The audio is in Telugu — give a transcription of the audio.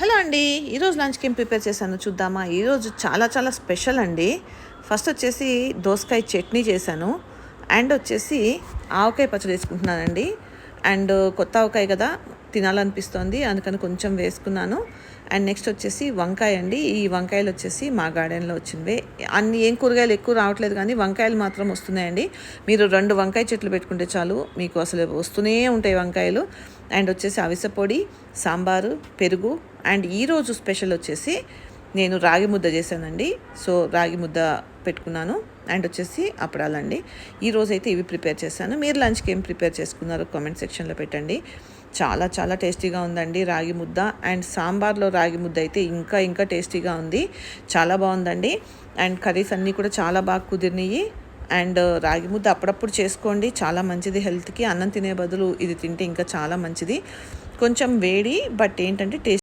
హలో అండి. ఈరోజు లంచ్కి ఏం ప్రిపేర్ చేశాను చూద్దామా. ఈరోజు చాలా చాలా స్పెషల్ అండి. ఫస్ట్ వచ్చేసి దోసకాయ చట్నీ చేశాను. అండ్ వచ్చేసి ఆవకాయ పచ్చడి వేసుకుంటున్నానండి. అండ్ కొత్త ఆవకాయ కదా, తినాలనిపిస్తోంది, అందుకని కొంచెం వేసుకున్నాను. అండ్ నెక్స్ట్ వచ్చేసి వంకాయ అండి. ఈ వంకాయలు వచ్చేసి మా గార్డెన్లో వచ్చినవే. ఏం కూరగాయలు ఎక్కువ రావట్లేదు, కానీ వంకాయలు మాత్రం వస్తున్నాయండి. మీరు 2 వంకాయ చెట్లు పెట్టుకుంటే చాలు, మీకు అసలు వస్తూనే ఉంటాయి వంకాయలు. అండ్ వచ్చేసి అవిసె పొడి, సాంబారు, పెరుగు. అండ్ ఈరోజు స్పెషల్ వచ్చేసి నేను రాగి ముద్ద చేశానండి. సో రాగి ముద్ద పెట్టుకున్నాను. అండ్ వచ్చేసి అప్పడాలండి. ఈరోజు అయితే ఇవి ప్రిపేర్ చేశాను. మీరు లంచ్కి ఏం ప్రిపేర్ చేసుకున్నారో కామెంట్ సెక్షన్లో పెట్టండి. చాలా చాలా టేస్టీగా ఉందండి రాగి ముద్ద. అండ్ సాంబార్లో రాగి ముద్ద అయితే ఇంకా ఇంకా టేస్టీగా ఉంది, చాలా బాగుందండి. అండ్ కర్రీస్ అన్నీ కూడా చాలా బాగా కుదిరినాయి. అండ్ రాగి ముద్ద అప్పుడప్పుడు చేసుకోండి, చాలా మంచిది హెల్త్కి. అన్నం తినే బదులు ఇది తింటే ఇంకా చాలా మంచిది. కొంచెం వేడి, బట్ ఏంటంటే టేస్ట్